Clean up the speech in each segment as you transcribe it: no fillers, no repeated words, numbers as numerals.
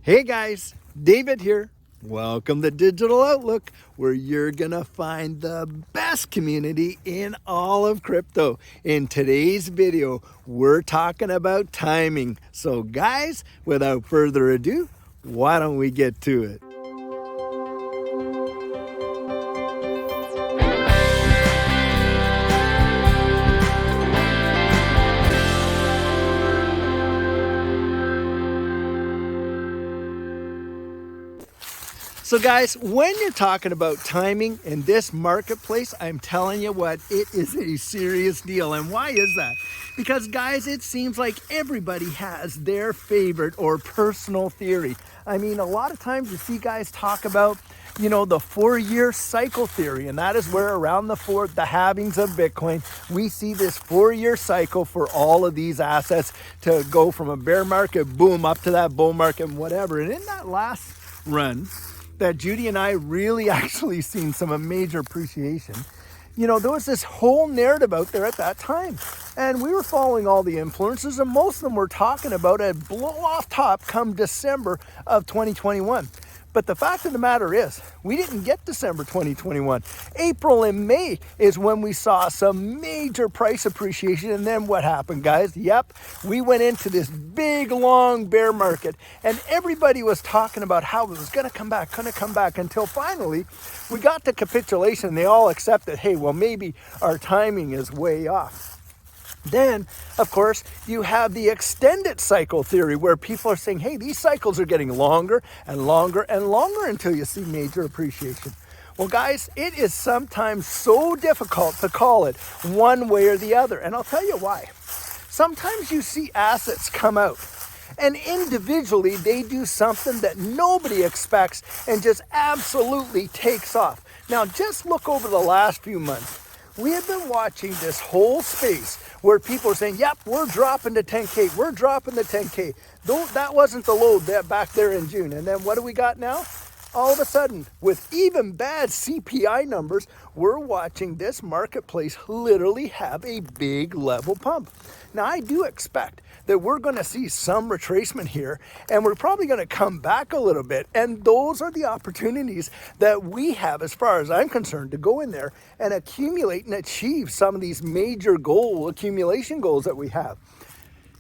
Hey guys, David here. Welcome to Digital Outlook, where you're going to find the best community in all of crypto. In today's video, we're talking about timing. So guys, without further ado, why don't we get to it? So guys, when you're talking about timing in this marketplace, I'm telling you what, it is a serious deal. And why is that? Because guys, it seems like everybody has their favorite or personal theory. I mean, a lot of times you see guys talk about, the 4-year cycle theory, and that is where around the halvings of Bitcoin, we see this 4-year cycle for all of these assets to go from a bear market, boom, up to that bull market and whatever. And in that last run, that Judy and I really actually seen some major appreciation. There was this whole narrative out there at that time. And we were following all the influencers, and most of them were talking about a blow off top come December of 2021. But the fact of the matter is, we didn't get December 2021. April and May is when we saw some major price appreciation. And then what happened, guys? Yep, we went into this big, long bear market. And everybody was talking about how it was going to come back, until finally we got to capitulation. They all accepted, hey, well, maybe our timing is way off. Then, of course, you have the extended cycle theory where people are saying, hey, these cycles are getting longer and longer and longer until you see major appreciation. Well, guys, it is sometimes so difficult to call it one way or the other. And I'll tell you why. Sometimes you see assets come out and individually they do something that nobody expects and just absolutely takes off. Now, just look over the last few months. We have been watching this whole space where people are saying, yep, we're dropping to 10K. We're dropping to 10K. That wasn't the load back there in June. And then what do we got now? All of a sudden, with even bad CPI numbers, we're watching this marketplace literally have a big level pump. Now, I do expect that we're going to see some retracement here, and we're probably going to come back a little bit. And those are the opportunities that we have, as far as I'm concerned, to go in there and accumulate and achieve some of these major accumulation goals that we have.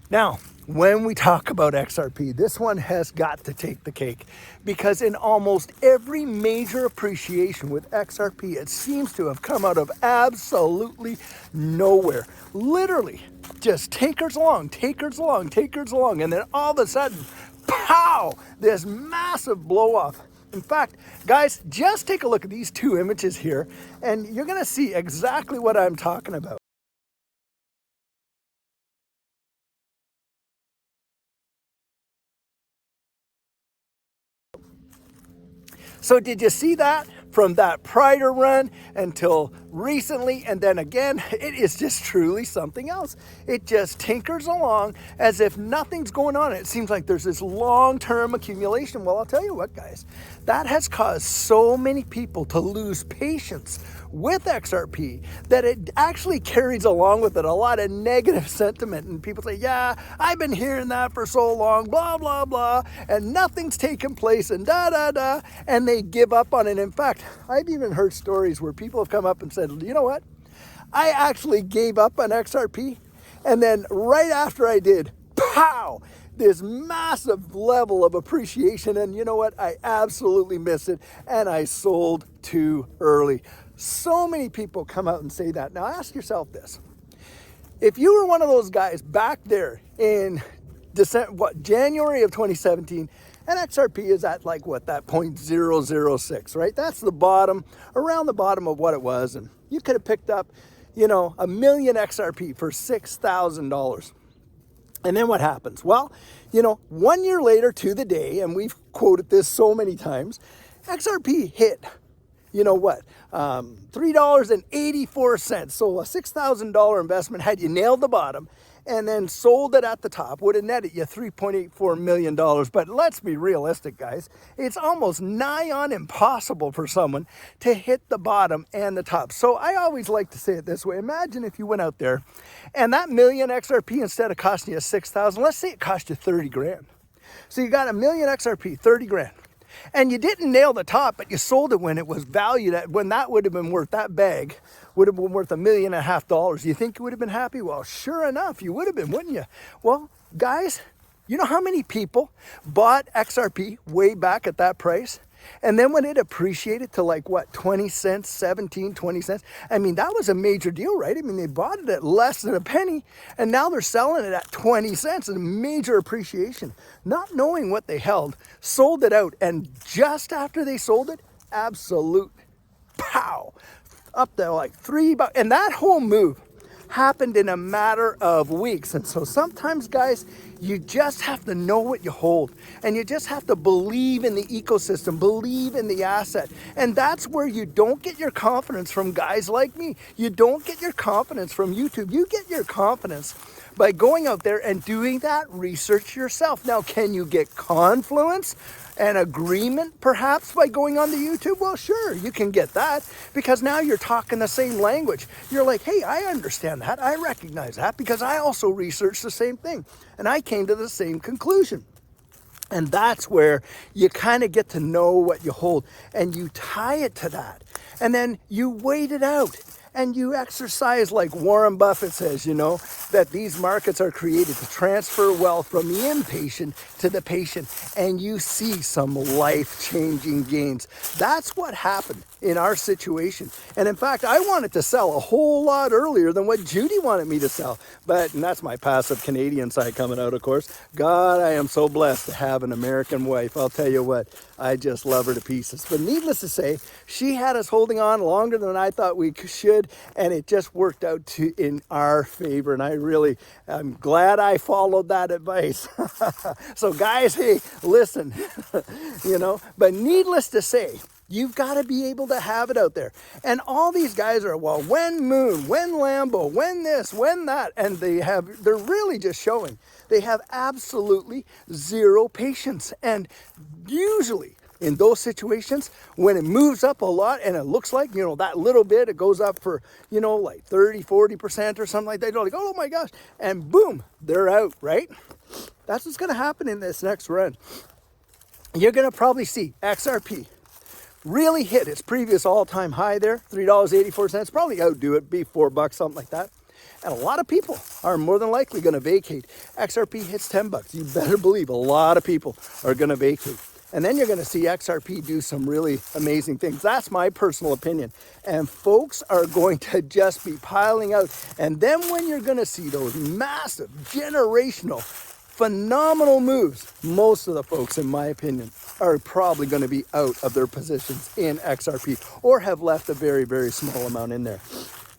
Now, when we talk about XRP, this one has got to take the cake, because in almost every major appreciation with XRP, it seems to have come out of absolutely nowhere. Literally, just takers along, and then all of a sudden, pow, this massive blow off. In fact, guys, just take a look at these two images here, and you're going to see exactly what I'm talking about. So did you see that? From that prior run until recently, and then again, it is just truly something else. It just tinkers along as if nothing's going on. It seems like there's this long-term accumulation. Well, I'll tell you what, guys, that has caused so many people to lose patience with XRP that it actually carries along with it a lot of negative sentiment. And people say, yeah, I've been hearing that for so long, blah, blah, blah, and nothing's taken place, and da-da-da, and they give up on it. In fact, I've even heard stories where people have come up and said, you know what? I actually gave up on XRP, and then right after I did, pow, this massive level of appreciation, and you know what? I absolutely missed it, and I sold too early. So many people come out and say that. Now ask yourself this. If you were one of those guys back there in January of 2017, and XRP is at that 0.006, right? That's the bottom, around the bottom of what it was. And you could have picked up, a million XRP for $6,000. And then what happens? Well, 1 year later to the day, and we've quoted this so many times, XRP hit, $3.84. So a $6,000 investment, had you nailed the bottom and then sold it at the top, would have netted you $3.84 million. But let's be realistic, guys. It's almost nigh on impossible for someone to hit the bottom and the top. So I always like to say it this way. Imagine if you went out there and that million XRP, instead of costing you $6,000, let's say it cost you 30 grand. So you got a million XRP, 30 grand. And you didn't nail the top, but you sold it when it was valued at, when that would have been worth, that bag would have been worth $1.5 million. You think you would have been happy? Well, sure enough, you would have been, wouldn't you? Well, guys, you know how many people bought XRP way back at that price? And then when it appreciated to like what, 20 cents, 17, 20 cents. I mean, that was a major deal, right? I mean, they bought it at less than a penny and now they're selling it at 20 cents. A major appreciation. Not knowing what they held, sold it out. And just after they sold it, absolute pow, up to like $3. And that whole move happened in a matter of weeks. And so sometimes, guys, you just have to know what you hold, and you just have to believe in the ecosystem, believe in the asset. And that's where you don't get your confidence from guys like me. You don't get your confidence from YouTube. You get your confidence by going out there and doing that research yourself. Now, can you get confluence and agreement perhaps by going on the YouTube? Well, sure, you can get that, because now you're talking the same language. You're like, hey, I understand that. I recognize that because I also researched the same thing and I came to the same conclusion. And that's where you kind of get to know what you hold and you tie it to that. And then you wait it out. And you exercise, like Warren Buffett says, you know, that these markets are created to transfer wealth from the impatient to the patient. And you see some life-changing gains. That's what happened in our situation. And in fact, I wanted to sell a whole lot earlier than what Judy wanted me to sell. And that's my passive Canadian side coming out, of course. God, I am so blessed to have an American wife. I'll tell you what, I just love her to pieces. But needless to say, she had us holding on longer than I thought we should. And it just worked out in our favor. And I'm glad I followed that advice. So guys, hey, listen, you know, but needless to say, you've got to be able to have it out there. And all these guys are, well, when Moon, when Lambo, when this, when that. And they're really just showing they have absolutely zero patience. And usually in those situations, when it moves up a lot and it looks like, you know, that little bit, it goes up for, you know, like 30, 40% or something like that. You're like, oh my gosh. And boom, they're out, right? That's what's going to happen in this next run. You're going to probably see XRP really hit its previous all-time high there, $3.84. Probably outdo it, be $4, something like that. And a lot of people are more than likely going to vacate. XRP hits $10. You better believe a lot of people are going to vacate. And then you're going to see XRP do some really amazing things. That's my personal opinion. And folks are going to just be piling out. And then when you're going to see those massive, generational, phenomenal moves, most of the folks, in my opinion, are probably going to be out of their positions in XRP or have left a very, very small amount in there.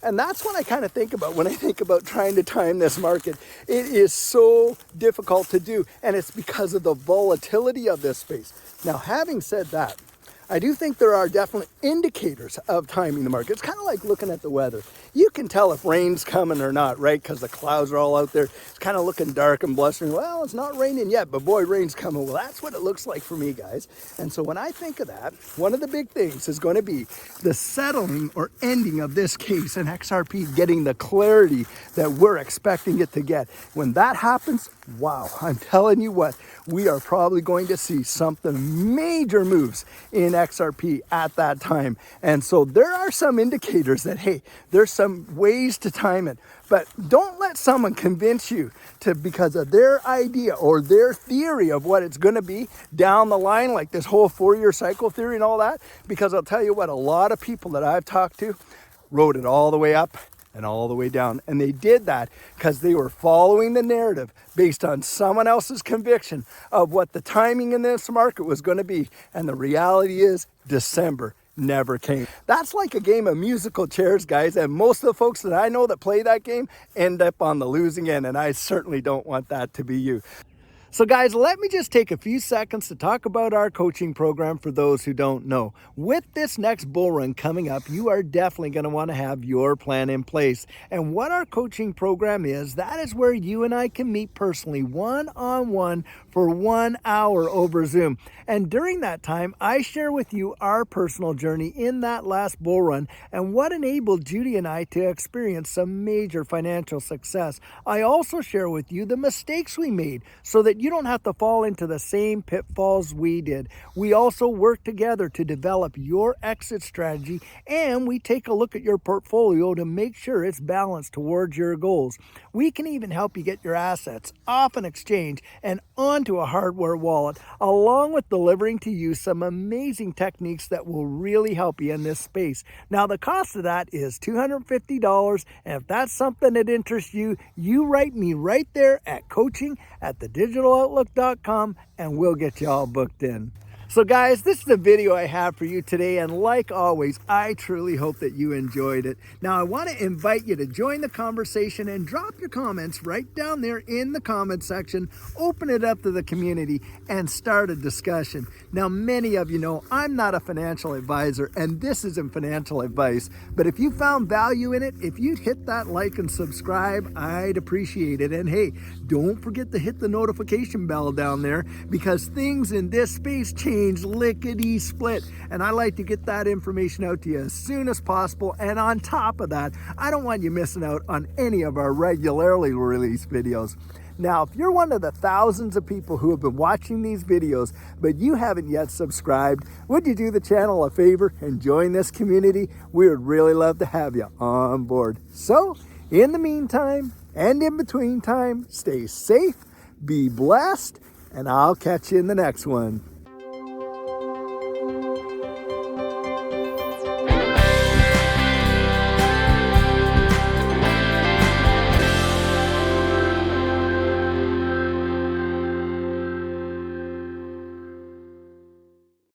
And that's what I kind of think about when I think about trying to time this market. It is so difficult to do, and it's because of the volatility of this space. Now, having said that, I do think there are definitely indicators of timing the market. It's kind of like looking at the weather. You can tell if rain's coming or not, right? Because the clouds are all out there. It's kind of looking dark and blustering. Well, it's not raining yet, but boy, rain's coming. Well, that's what it looks like for me, guys. And so when I think of that, one of the big things is going to be the settling or ending of this case and XRP getting the clarity that we're expecting it to get. When that happens, wow, I'm telling you what, we are probably going to see something major moves in XRP at that time. And so there are some indicators that, hey, there's some ways to time it. But don't let someone convince you to, because of their idea or their theory of what it's going to be down the line, like this whole 4-year cycle theory and all that. Because I'll tell you what, a lot of people that I've talked to wrote it all the way up and all the way down. And they did that because they were following the narrative based on someone else's conviction of what the timing in this market was going to be. And the reality is December never came. That's like a game of musical chairs, guys. And most of the folks that I know that play that game end up on the losing end. And I certainly don't want that to be you. So guys, let me just take a few seconds to talk about our coaching program for those who don't know. With this next bull run coming up, you are definitely going to want to have your plan in place. And what our coaching program is, that is where you and I can meet personally one-on-one for 1 hour over Zoom. And during that time, I share with you our personal journey in that last bull run and what enabled Judy and I to experience some major financial success. I also share with you the mistakes we made so that you don't have to fall into the same pitfalls we did. We also work together to develop your exit strategy, and we take a look at your portfolio to make sure it's balanced towards your goals. We can even help you get your assets off an exchange and onto a hardware wallet, along with delivering to you some amazing techniques that will really help you in this space. Now, the cost of that is $250, and if that's something that interests you, you write me right there at coaching@thedigital.outlook.com, and we'll get you all booked in. So guys, this is the video I have for you today, and like always, I truly hope that you enjoyed it. Now, I want to invite you to join the conversation and drop your comments right down there in the comment section. Open it up to the community and start a discussion. Now, many of you know I'm not a financial advisor, and this isn't financial advice, but if you found value in it, if you'd hit that like and subscribe, I'd appreciate it. And hey, don't forget to hit the notification bell down there, because things in this space change lickety split, and I like to get that information out to you as soon as possible. And on top of that, I don't want you missing out on any of our regularly released videos. Now, if you're one of the thousands of people who have been watching these videos but you haven't yet subscribed, would you do the channel a favor and join this community? We would really love to have you on board. So in the meantime and in between time, stay safe, be blessed, and I'll catch you in the next one.